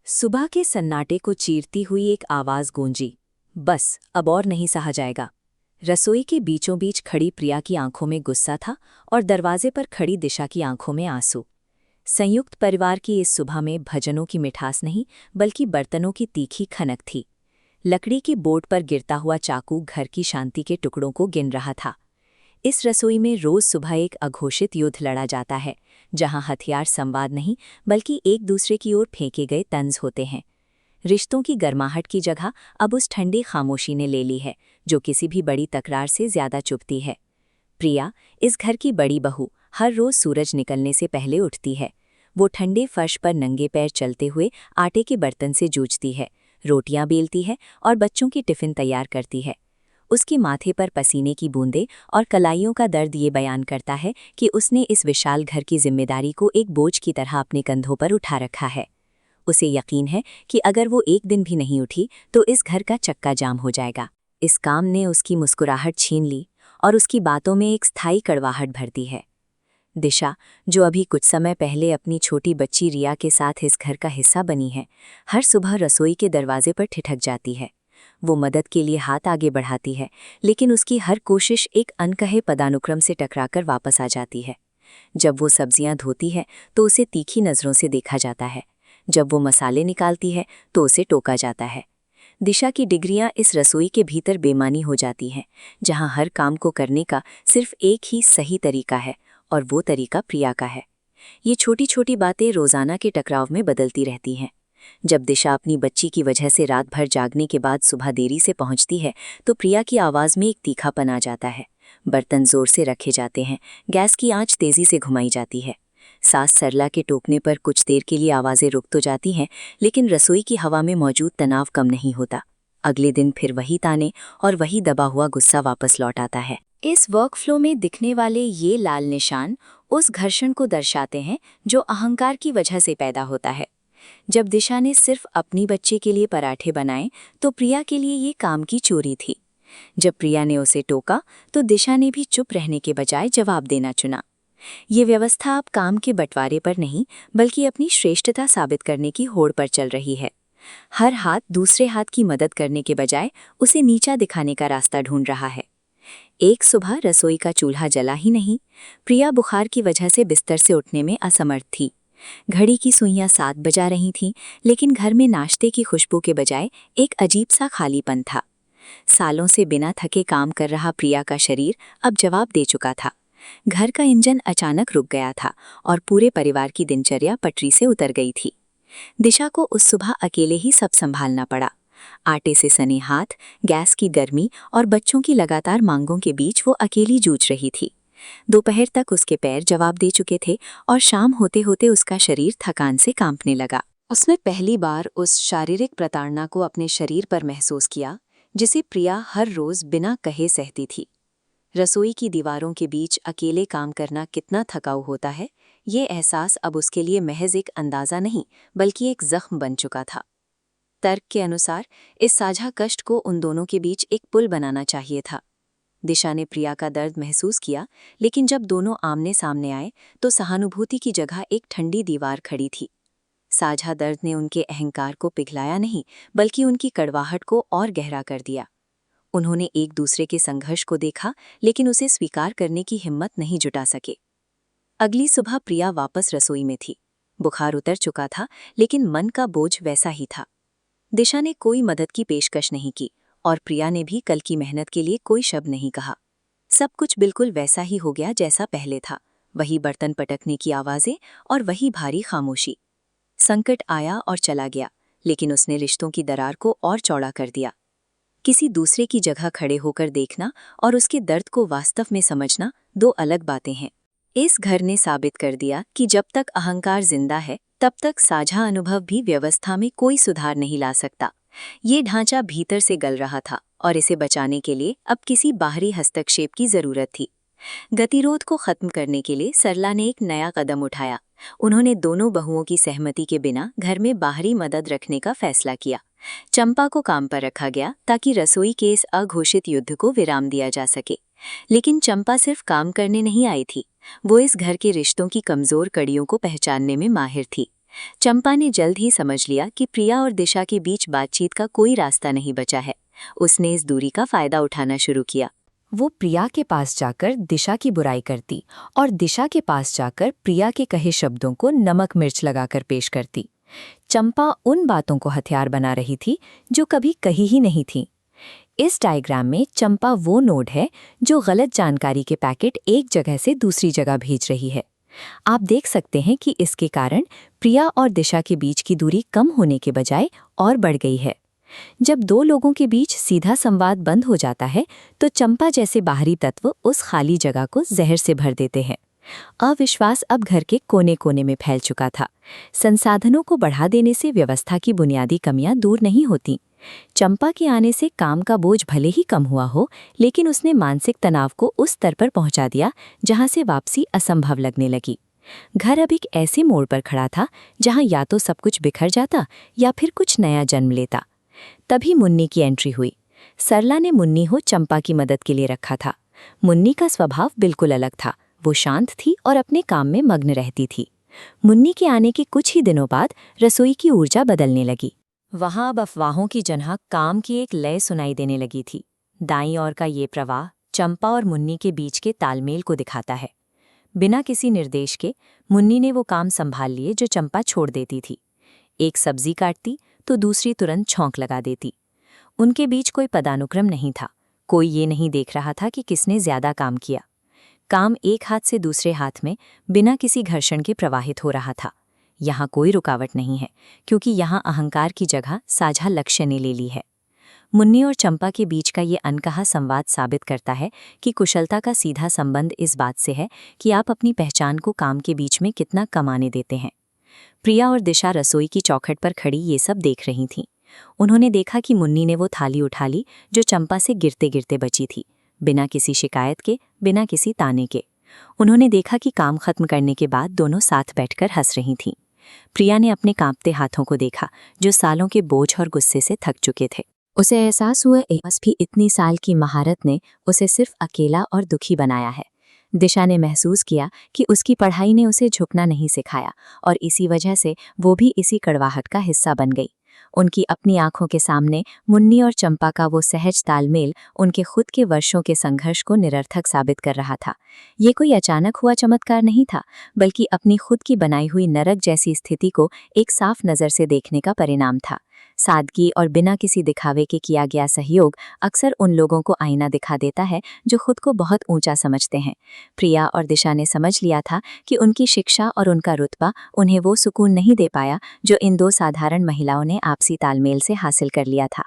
सुबह के सन्नाटे को चीरती हुई एक आवाज गूंजी। बस अब और नहीं सहा जाएगा। रसोई के बीचों बीच खड़ी प्रिया की आंखों में गुस्सा था और दरवाजे पर खड़ी दिशा की आंखों में आंसू। संयुक्त परिवार की इस सुबह में भजनों की मिठास नहीं बल्कि बर्तनों की तीखी खनक थी। लकड़ी की बोर्ड पर गिरता हुआ चाकू घर की शांति के टुकड़ों को गिन रहा था। इस रसोई में रोज सुबह एक अघोषित युद्ध लड़ा जाता है, जहां हथियार संवाद नहीं बल्कि एक दूसरे की ओर फेंके गए तंज होते हैं। रिश्तों की गर्माहट की जगह अब उस ठंडी खामोशी ने ले ली है, जो किसी भी बड़ी तकरार से ज्यादा चुभती है। प्रिया, इस घर की बड़ी बहू, हर रोज सूरज निकलने से पहले उठती है। वो ठंडे फर्श पर नंगे पैर चलते हुए आटे के बर्तन से जूझती है, रोटियां बेलती है और बच्चों की टिफिन तैयार करती है। उसके माथे पर पसीने की बूंदें और कलाइयों का दर्द ये बयान करता है कि उसने इस विशाल घर की जिम्मेदारी को एक बोझ की तरह अपने कंधों पर उठा रखा है। उसे यकीन है कि अगर वो एक दिन भी नहीं उठी तो इस घर का चक्का जाम हो जाएगा। इस काम ने उसकी मुस्कुराहट छीन ली और उसकी बातों में एक स्थायी कड़वाहट भर दी है। दिशा, जो अभी कुछ समय पहले अपनी छोटी बच्ची रिया के साथ इस घर का हिस्सा बनी है, हर सुबह रसोई के दरवाजे पर ठिठक जाती है। वो मदद के लिए हाथ आगे बढ़ाती है, लेकिन उसकी हर कोशिश एक अनकहे पदानुक्रम से टकराकर वापस आ जाती है। जब वो सब्जियां धोती है तो उसे तीखी नज़रों से देखा जाता है। जब वो मसाले निकालती है तो उसे टोका जाता है। दिशा की डिग्रियां इस रसोई के भीतर बेमानी हो जाती हैं, जहां हर काम को करने का सिर्फ एक ही सही तरीका है, और वो तरीका प्रिया का है। ये छोटी छोटी बातें रोज़ाना के टकराव में बदलती रहती हैं। जब दिशा अपनी बच्ची की वजह से रात भर जागने के बाद सुबह देरी से पहुंचती है तो प्रिया की आवाज़ में एक तीखापन आ जाता है। बर्तन जोर से रखे जाते हैं, गैस की आंच तेज़ी से घुमाई जाती है। सास सरला के टोकने पर कुछ देर के लिए आवाज़ें रुक तो जाती हैं, लेकिन रसोई की हवा में मौजूद तनाव कम नहीं होता। अगले दिन फिर वही ताने और वही दबा हुआ गुस्सा वापस लौट आता है। इस वर्कफ्लो में दिखने वाले ये लाल निशान उस घर्षण को दर्शाते हैं जो अहंकार की वजह से पैदा होता है। जब दिशा ने सिर्फ अपनी बच्चे के लिए पराठे बनाए तो प्रिया के लिए ये काम की चोरी थी। जब प्रिया ने उसे टोका तो दिशा ने भी चुप रहने के बजाय जवाब देना चुना। ये व्यवस्था अब काम के बंटवारे पर नहीं बल्कि अपनी श्रेष्ठता साबित करने की होड़ पर चल रही है। हर हाथ दूसरे हाथ की मदद करने के बजाय उसे नीचा दिखाने का रास्ता ढूंढ रहा है। एक सुबह रसोई का चूल्हा जला ही नहीं, प्रिया बुखार की वजह से बिस्तर से उठने में असमर्थ थी। घड़ी की सुइयां 7 बजा रही थीं, लेकिन घर में नाश्ते की खुशबू के बजाय एक अजीब सा खालीपन था। सालों से बिना थके काम कर रहा प्रिया का शरीर अब जवाब दे चुका था। घर का इंजन अचानक रुक गया था और पूरे परिवार की दिनचर्या पटरी से उतर गई थी। दिशा को उस सुबह अकेले ही सब संभालना पड़ा। आटे से सने हाथ, गैस की गर्मी और बच्चों की लगातार मांगों के बीच वो अकेली जूझ रही थी। दोपहर तक उसके पैर जवाब दे चुके थे और शाम होते होते उसका शरीर थकान से कांपने लगा। उसने पहली बार उस शारीरिक प्रताड़ना को अपने शरीर पर महसूस किया जिसे प्रिया हर रोज बिना कहे सहती थी। रसोई की दीवारों के बीच अकेले काम करना कितना थकाऊ होता है, ये एहसास अब उसके लिए महज एक अंदाज़ा नहीं बल्कि एक जख्म बन चुका था। तर्क के अनुसार इस साझा कष्ट को उन दोनों के बीच एक पुल बनाना चाहिए था। दिशा ने प्रिया का दर्द महसूस किया, लेकिन जब दोनों आमने सामने आए तो सहानुभूति की जगह एक ठंडी दीवार खड़ी थी। साझा दर्द ने उनके अहंकार को पिघलाया नहीं बल्कि उनकी कड़वाहट को और गहरा कर दिया। उन्होंने एक दूसरे के संघर्ष को देखा, लेकिन उसे स्वीकार करने की हिम्मत नहीं जुटा सके। अगली सुबह प्रिया वापस रसोई में थी। बुखार उतर चुका था, लेकिन मन का बोझ वैसा ही था। दिशा ने कोई मदद की पेशकश नहीं की और प्रिया ने भी कल की मेहनत के लिए कोई शब्द नहीं कहा। सब कुछ बिल्कुल वैसा ही हो गया जैसा पहले था। वही बर्तन पटकने की आवाजें और वही भारी खामोशी। संकट आया और चला गया, लेकिन उसने रिश्तों की दरार को और चौड़ा कर दिया। किसी दूसरे की जगह खड़े होकर देखना और उसके दर्द को वास्तव में समझना दो अलग बातें हैं। इस घर ने साबित कर दिया कि जब तक अहंकार जिंदा है तब तक साझा अनुभव भी व्यवस्था में कोई सुधार नहीं ला सकता। ये ढांचा भीतर से गल रहा था और इसे बचाने के लिए अब किसी बाहरी हस्तक्षेप की जरूरत थी। गतिरोध को खत्म करने के लिए सरला ने एक नया कदम उठाया। उन्होंने दोनों बहुओं की सहमति के बिना घर में बाहरी मदद रखने का फैसला किया। चंपा को काम पर रखा गया ताकि रसोई के इस अघोषित युद्ध को विराम दिया जा सके। लेकिन चंपा सिर्फ काम करने नहीं आई थी, वो इस घर के रिश्तों की कमजोर कड़ियों को पहचानने में माहिर थी। चंपा ने जल्द ही समझ लिया कि प्रिया और दिशा के बीच बातचीत का कोई रास्ता नहीं बचा है। उसने इस दूरी का फायदा उठाना शुरू किया। वो प्रिया के पास जाकर दिशा की बुराई करती और दिशा के पास जाकर प्रिया के कहे शब्दों को नमक मिर्च लगाकर पेश करती। चंपा उन बातों को हथियार बना रही थी जो कभी कही ही नहीं थी। इस डायग्राम में चंपा वो नोड है जो गलत जानकारी के पैकेट एक जगह से दूसरी जगह भेज रही है। आप देख सकते हैं कि इसके कारण प्रिया और दिशा के बीच की दूरी कम होने के बजाय और बढ़ गई है। जब दो लोगों के बीच सीधा संवाद बंद हो जाता है तो चंपा जैसे बाहरी तत्व उस खाली जगह को जहर से भर देते हैं। अविश्वास अब घर के कोने कोने में फैल चुका था। संसाधनों को बढ़ा देने से व्यवस्था की बुनियादी कमियां दूर नहीं होती। चंपा के आने से काम का बोझ भले ही कम हुआ हो, लेकिन उसने मानसिक तनाव को उस स्तर पर पहुंचा दिया जहां से वापसी असंभव लगने लगी। घर अब एक ऐसे मोड़ पर खड़ा था जहां या तो सब कुछ बिखर जाता या फिर कुछ नया जन्म लेता। तभी मुन्नी की एंट्री हुई। सरला ने मुन्नी को चंपा की मदद के लिए रखा था। मुन्नी का स्वभाव बिल्कुल अलग था। वो शांत थी और अपने काम में मग्न रहती थी। मुन्नी के आने के कुछ ही दिनों बाद रसोई की ऊर्जा बदलने लगी। वहां अब अफवाहों की जगह काम की एक लय सुनाई देने लगी थी। दाईं ओर का ये प्रवाह चंपा और मुन्नी के बीच के तालमेल को दिखाता है। बिना किसी निर्देश के मुन्नी ने वो काम संभाल लिए जो चंपा छोड़ देती थी। एक सब्जी काटती तो दूसरी तुरंत छौंक लगा देती। उनके बीच कोई पदानुक्रम नहीं था। कोई ये नहीं देख रहा था कि किसने ज्यादा काम किया। काम एक हाथ से दूसरे हाथ में बिना किसी घर्षण के प्रवाहित हो रहा था। यहाँ कोई रुकावट नहीं है, क्योंकि यहाँ अहंकार की जगह साझा लक्ष्य ने ले ली है। मुन्नी और चंपा के बीच का ये अनकहा संवाद साबित करता है कि कुशलता का सीधा संबंध इस बात से है कि आप अपनी पहचान को काम के बीच में कितना कमाने देते हैं। प्रिया और दिशा रसोई की चौखट पर खड़ी ये सब देख रही थीं। उन्होंने देखा कि मुन्नी ने वो थाली उठा ली जो चंपा से गिरते गिरते बची थी, बिना किसी शिकायत के, बिना किसी ताने के। उन्होंने देखा कि काम खत्म करने के बाद दोनों साथ बैठकर हंस रही थीं। प्रिया ने अपने कांपते हाथों को देखा जो सालों के बोझ और गुस्से से थक चुके थे। उसे एहसास हुआ बस भी इतनी साल की महारत ने उसे सिर्फ अकेला और दुखी बनाया है। दिशा ने महसूस किया कि उसकी पढ़ाई ने उसे झुकना नहीं सिखाया और इसी वजह से वो भी इसी कड़वाहट का हिस्सा बन गई। उनकी अपनी आंखों के सामने मुन्नी और चंपा का वो सहज तालमेल उनके खुद के वर्षों के संघर्ष को निरर्थक साबित कर रहा था। ये कोई अचानक हुआ चमत्कार नहीं था, बल्कि अपनी खुद की बनाई हुई नरक जैसी स्थिति को एक साफ नज़र से देखने का परिणाम था। सादगी और बिना किसी दिखावे के किया गया सहयोग अक्सर उन लोगों को आईना दिखा देता है जो खुद को बहुत ऊंचा समझते हैं। प्रिया और दिशा ने समझ लिया था कि उनकी शिक्षा और उनका रुतबा उन्हें वो सुकून नहीं दे पाया जो इन दो साधारण महिलाओं ने आपसी तालमेल से हासिल कर लिया था।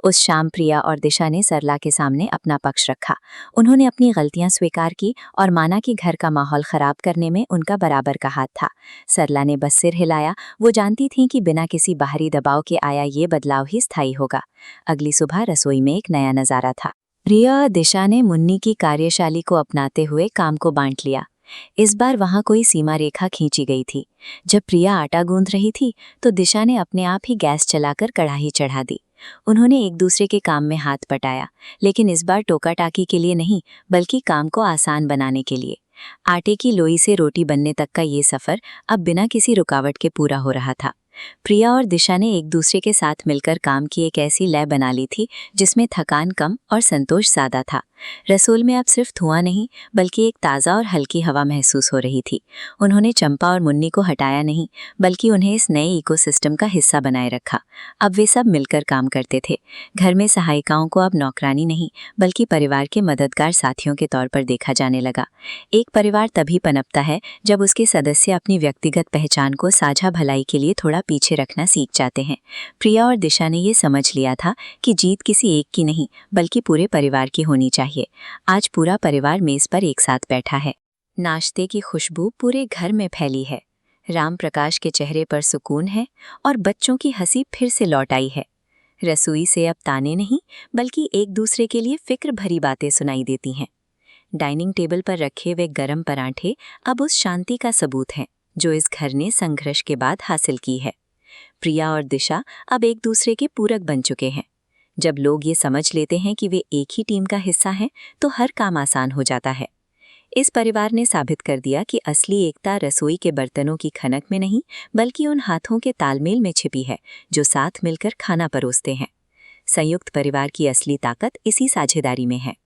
उस शाम प्रिया और दिशा ने सरला के सामने अपना पक्ष रखा। उन्होंने अपनी गलतियां स्वीकार की और माना कि घर का माहौल खराब करने में उनका बराबर का हाथ था। सरला ने बस सिर हिलाया। वो जानती थीं कि बिना किसी बाहरी दबाव के आया ये बदलाव ही स्थायी होगा। अगली सुबह रसोई में एक नया नज़ारा था। प्रिया और दिशा ने मुन्नी की कार्यशैली को अपनाते हुए काम को बांट लिया। इस बार वहां कोई सीमा रेखा खींची गई थी। जब प्रिया आटा गूंथ रही थी तो दिशा ने अपने आप ही गैस चलाकर कढ़ाई चढ़ा दी। उन्होंने एक दूसरे के काम में हाथ बटाया, लेकिन इस बार टोका टाकी के लिए नहीं, बल्कि काम को आसान बनाने के लिए। आटे की लोई से रोटी बनने तक का ये सफ़र अब बिना किसी रुकावट के पूरा हो रहा था। प्रिया और दिशा ने एक दूसरे के साथ मिलकर काम की एक ऐसी लय बना ली थी जिसमें थकान कम और संतोष ज़्यादा था। रसोई में अब सिर्फ धुआं नहीं, बल्कि एक ताज़ा और हल्की हवा महसूस हो रही थी। उन्होंने चंपा और मुन्नी को हटाया नहीं, बल्कि उन्हें इस नए इकोसिस्टम का हिस्सा बनाए रखा। अब वे सब मिलकर काम करते थे। घर में सहायिकाओं को अब नौकरानी नहीं, बल्कि परिवार के मददगार साथियों के तौर पर देखा जाने लगा। एक परिवार तभी पनपता है जब उसके सदस्य अपनी व्यक्तिगत पहचान को साझा भलाई के लिए थोड़ा पीछे रखना सीख जाते हैं। प्रिया और दिशा ने ये समझ लिया था कि जीत किसी एक की नहीं, बल्कि पूरे परिवार की होनी चाहिए। आज पूरा परिवार मेज पर एक साथ बैठा है। नाश्ते की खुशबू पूरे घर में फैली है। राम प्रकाश के चेहरे पर सुकून है और बच्चों की हंसी फिर से लौट आई है। रसोई से अब ताने नहीं, बल्कि एक दूसरे के लिए फिक्र भरी बातें सुनाई देती हैं। डाइनिंग टेबल पर रखे हुए गरम पराठे अब उस शांति का सबूत हैं जो इस घर ने संघर्ष के बाद हासिल की है। प्रिया और दिशा अब एक दूसरे के पूरक बन चुके हैं। जब लोग ये समझ लेते हैं कि वे एक ही टीम का हिस्सा हैं, तो हर काम आसान हो जाता है। इस परिवार ने साबित कर दिया कि असली एकता रसोई के बर्तनों की खनक में नहीं, बल्कि उन हाथों के तालमेल में छिपी है जो साथ मिलकर खाना परोसते हैं। संयुक्त परिवार की असली ताकत इसी साझेदारी में है।